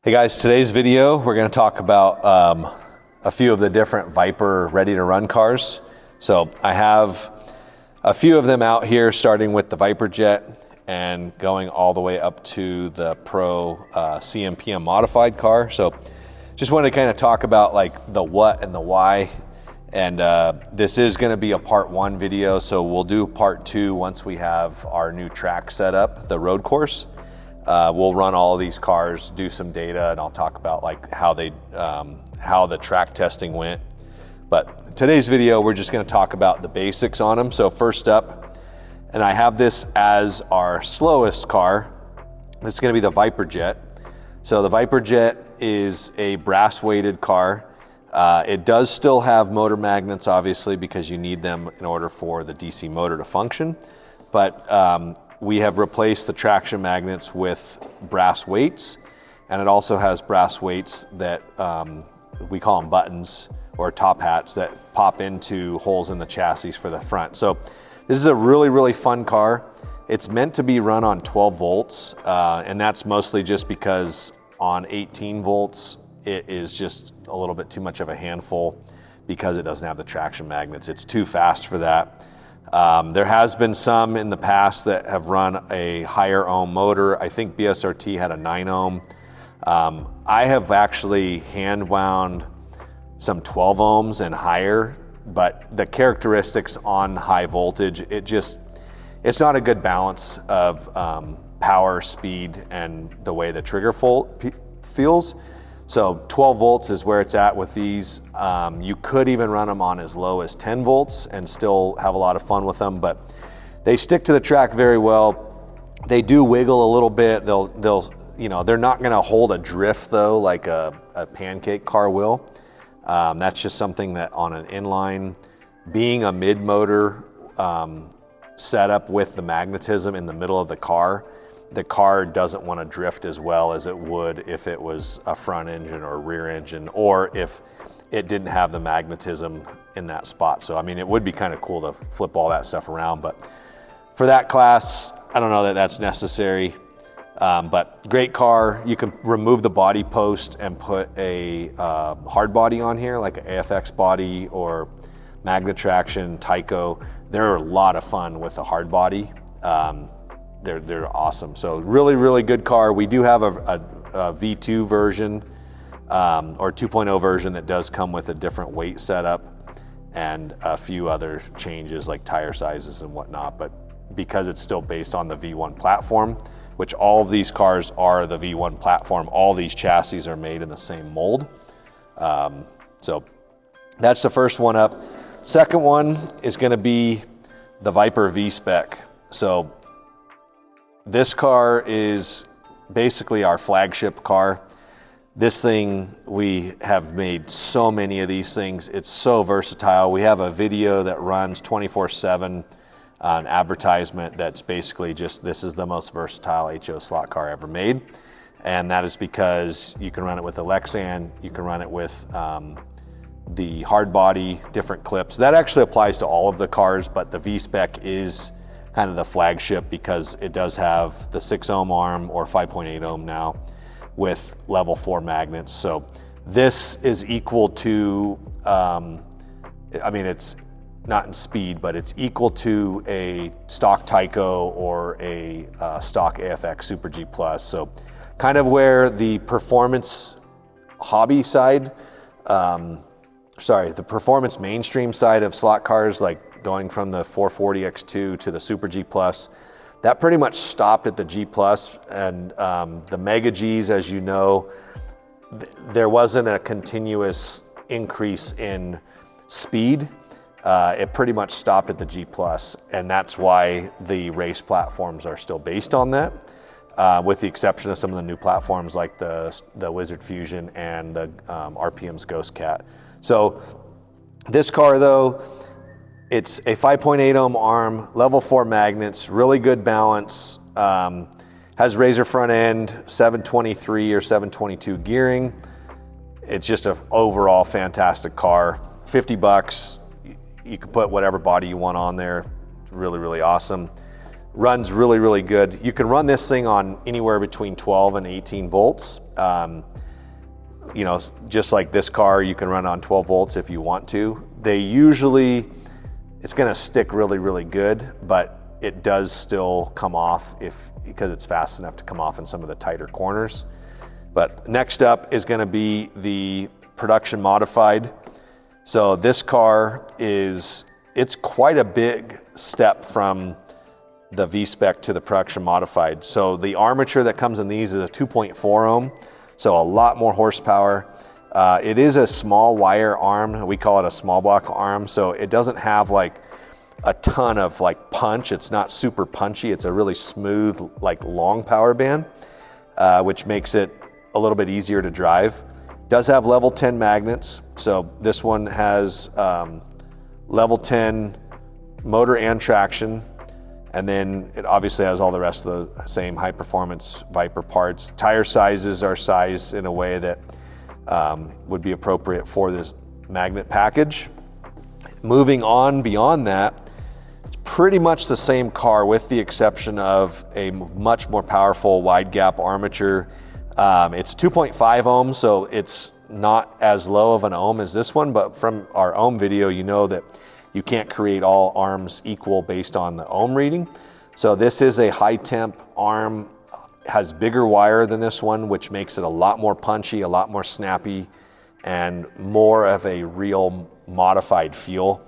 Hey guys, today's video, we're going to talk about a few of the different Viper ready to run cars. So I have a few of them out here, starting with the Viper Jet and going all the way up to the Pro CMPM modified car. So just wanted to kind of talk about like the what and the why. And this is going to be a part one video. So we'll do part two once we have our new track set up, the road course. We'll run all of these cars, do some data, and I'll talk about like how the track testing went. But today's video, we're just going to talk about the basics on them. So first up, and I have this as our slowest car. This is going to be the Viper Jet. So the Viper Jet is a brass weighted car. It does still have motor magnets, obviously, because you need them in order for the DC motor to function. But we have replaced the traction magnets with brass weights, and it also has brass weights that we call them buttons or top hats that pop into holes in the chassis for the front. So this is a really, really fun car. It's meant to be run on 12 volts, and that's mostly just because on 18 volts, it is just a little bit too much of a handful because it doesn't have the traction magnets. It's too fast for that. There has been some in the past that have run a higher ohm motor. I think BSRT had a 9 ohm. I have actually hand wound some 12 ohms and higher, but the characteristics on high voltage, it's not a good balance of power, speed, and the way the trigger feels. So 12 volts is where it's at with these. You could even run them on as low as 10 volts and still have a lot of fun with them, but they stick to the track very well. They do wiggle a little bit. They're not gonna hold a drift though, like a pancake car will. That's just something that on an inline, being a mid-motor setup with the magnetism in the middle of the car doesn't want to drift as well as it would if it was a front engine or a rear engine, or if it didn't have the magnetism in that spot. So, I mean, it would be kind of cool to flip all that stuff around, but for that class, I don't know that that's necessary. But great car. You can remove the body post and put a hard body on here, like an AFX body or Magnetraction, Tyco. They're a lot of fun with the hard body. They're awesome. So really, really good car. We do have a V2 version or 2.0 version that does come with a different weight setup and a few other changes like tire sizes and whatnot. But because it's still based on the V1 platform, which all of these cars are the V1 platform, all these chassis are made in the same mold. So that's the first one up. Second one is going to be the Viper V-Spec. So this car is basically our flagship car. This thing, we have made so many of these things. It's so versatile. We have a video that runs 24/7, an advertisement that's basically just, this is the most versatile HO slot car ever made. And that is because you can run it with a Lexan, you can run it with the hard body, different clips. That actually applies to all of the cars, but the V-Spec is kind of the flagship because it does have the 6 ohm arm or 5.8 ohm now with level 4 magnets. So this is equal to, I mean, it's not in speed, but it's equal to a stock Tyco or a stock AFX Super G Plus. So kind of where the performance hobby side, the performance mainstream side of slot cars, like going from the 440 X2 to the Super G Plus, that pretty much stopped at the G Plus, and the Mega Gs, as you know, there wasn't a continuous increase in speed. It pretty much stopped at the G Plus, and that's why the race platforms are still based on that, with the exception of some of the new platforms like the Wizard Fusion and the RPM's Ghost Cat. So this car though, it's a 5.8 ohm arm, level 4 magnets, really good balance, has razor front end, 723 or 722 gearing. It's just an overall fantastic car. 50 bucks, you can put whatever body you want on there. It's really, really awesome. runs really, really good. You can run this thing on anywhere between 12 and 18 volts. You know, just like this car, you can run on 12 volts if you want to. They usually, it's gonna stick really, really good, but it does still come off because it's fast enough to come off in some of the tighter corners. But next up is gonna be the production modified. So this car it's quite a big step from the V-Spec to the production modified. So the armature that comes in these is a 2.4 ohm, so a lot more horsepower. It is a small wire arm. We call it a small block arm. So it doesn't have like a ton of like punch. It's not super punchy. It's a really smooth, like long power band, which makes it a little bit easier to drive. Does have level 10 magnets. So this one has level 10 motor and traction. And then it obviously has all the rest of the same high performance Viper parts. Tire sizes are sized in a way that would be appropriate for this magnet package. Moving on beyond that, it's pretty much the same car with the exception of a much more powerful wide gap armature. It's 2.5 ohms, so it's not as low of an ohm as this one, but from our ohm video, you know that you can't create all arms equal based on the ohm reading. So this is a high temp arm, has bigger wire than this one, which makes it a lot more punchy, a lot more snappy, and more of a real modified feel.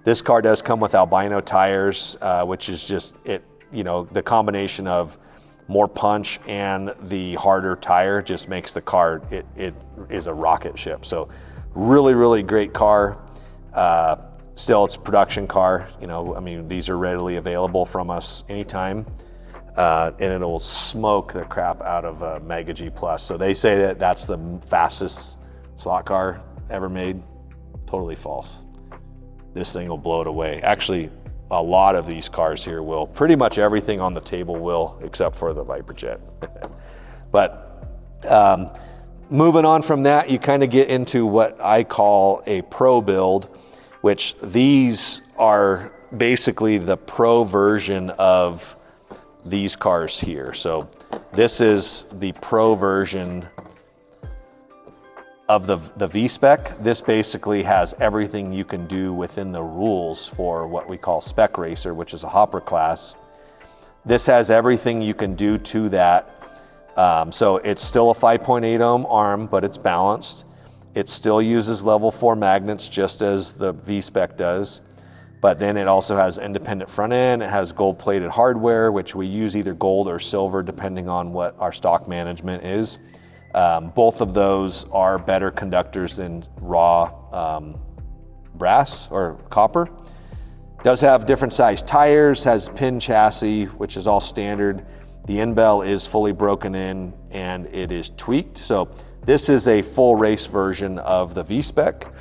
This car does come with albino tires, which is just the combination of more punch and the harder tire just makes the car, it is a rocket ship. So really, really great car. Still, it's a production car. You know, I mean, these are readily available from us anytime, and it'll smoke the crap out of a Mega G Plus. So they say that that's the fastest slot car ever made. Totally false. This thing will blow it away. Actually, a lot of these cars here will. Pretty much everything on the table will, except for the Viper Jet. But moving on from that, you kind of get into what I call a pro build, which these are basically the pro version of these cars here. So this is the pro version of the V-Spec. This basically has everything you can do within the rules for what we call Spec Racer, which is a hopper class. This has everything you can do to that. So it's still a 5.8 ohm arm, but it's balanced. It still uses level 4 magnets just as the V-Spec does, but then it also has independent front end. It has gold plated hardware, which we use either gold or silver depending on what our stock management is. Both of those are better conductors than raw brass or copper. Does have different size tires, has pin chassis, which is all standard. The end bell is fully broken in and it is tweaked. So this is a full race version of the V-Spec.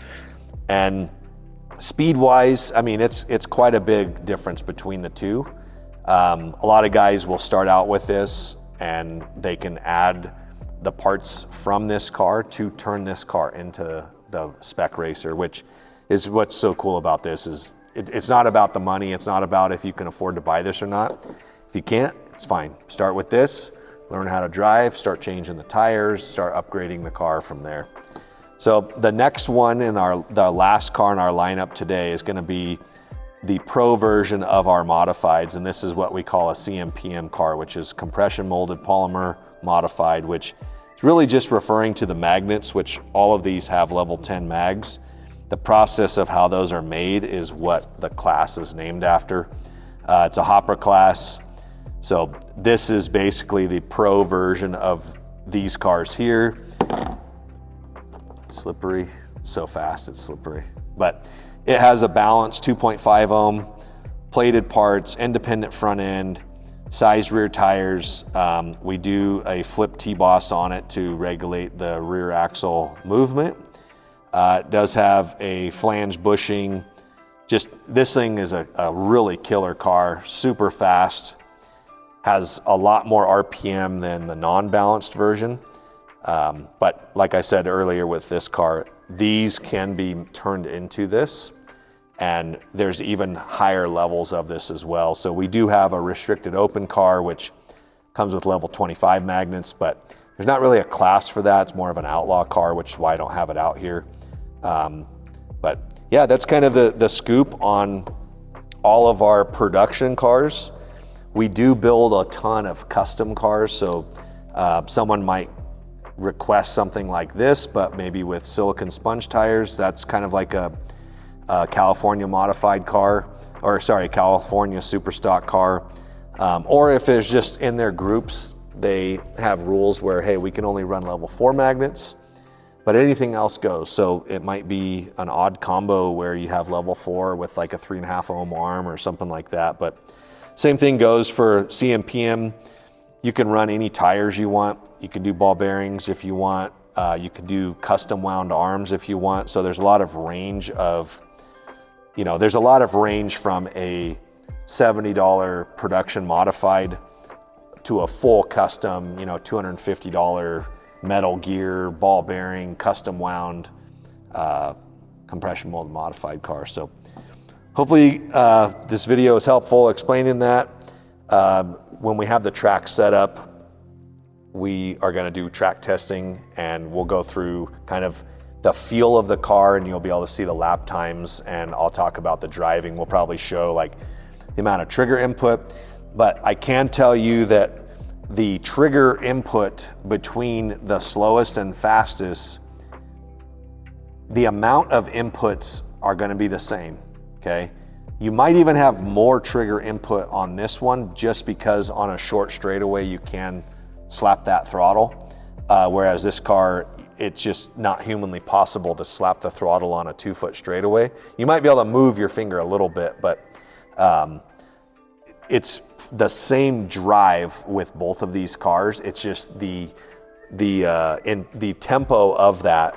And speed-wise, I mean, it's quite a big difference between the two. A lot of guys will start out with this and they can add the parts from this car to turn this car into the Spec Racer, which is what's so cool about this. Is it's not about the money. It's not about if you can afford to buy this or not. If you can't, it's fine. Start with this, learn how to drive, start changing the tires, start upgrading the car from there. So the next one in the last car in our lineup today is going to be the pro version of our modifieds, and this is what we call a CMPM car, which is compression molded polymer modified, which is really just referring to the magnets, which all of these have level 10 mags. The process of how those are made is what the class is named after. It's a hopper class. So this is basically the pro version of these cars here. It's slippery, it's so fast, it's slippery. But it has a balanced 2.5 ohm, plated parts, independent front end, size rear tires. We do a flip T-boss on it to regulate the rear axle movement. It does have a flange bushing. Just, this thing is a really killer car, super fast. Has a lot more RPM than the non-balanced version. But like I said earlier with this car, these can be turned into this. And there's even higher levels of this as well. So we do have a restricted open car, which comes with level 25 magnets, but there's not really a class for that. It's more of an outlaw car, which is why I don't have it out here. But yeah, that's kind of the scoop on all of our production cars. We do build a ton of custom cars. So someone might request something like this, but maybe with silicon sponge tires. That's kind of like a California modified car, or sorry, California super stock car. Or if it's just in their groups, they have rules where, hey, we can only run level 4 magnets, but anything else goes. So it might be an odd combo where you have level 4 with like a 3.5 ohm arm or something like that. But same thing goes for CMPM. You can run any tires you want. You can do ball bearings if you want. You can do custom wound arms if you want. So there's a lot of range of, there's a lot of range from a $70 production modified to a full custom, $250 metal gear, ball bearing, custom wound, compression mold modified car. So hopefully this video is helpful explaining that. When we have the track set up, we are going to do track testing, and we'll go through kind of the feel of the car, and you'll be able to see the lap times, and I'll talk about the driving. We'll probably show like the amount of trigger input, but I can tell you that the trigger input between the slowest and fastest, the amount of inputs are going to be the same, okay? You might even have more trigger input on this one just because on a short straightaway you can slap that throttle, whereas this car, it's just not humanly possible to slap the throttle on a 2-foot straightaway. You might be able to move your finger a little bit, but it's the same drive with both of these cars. It's just the tempo of that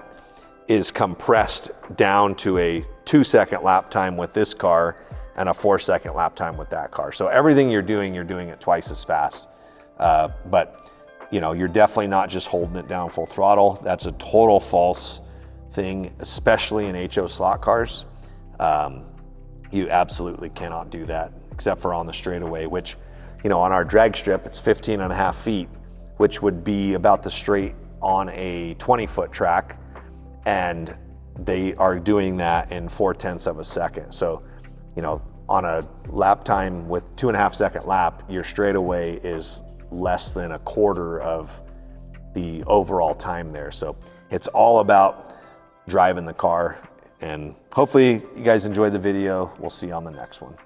is compressed down to a 2-second lap time with this car and a 4-second lap time with that car. So everything you're doing it twice as fast. But you're definitely not just holding it down full throttle. That's a total false thing, especially in HO slot cars. You absolutely cannot do that except for on the straightaway, which, on our drag strip, it's 15.5 feet, which would be about the straight on a 20-foot track. And they are doing that in 0.4 of a second. So, on a lap time with 2.5-second lap, your straightaway is less than a quarter of the overall time there. So it's all about driving the car, and hopefully you guys enjoyed the video. We'll see you on the next one.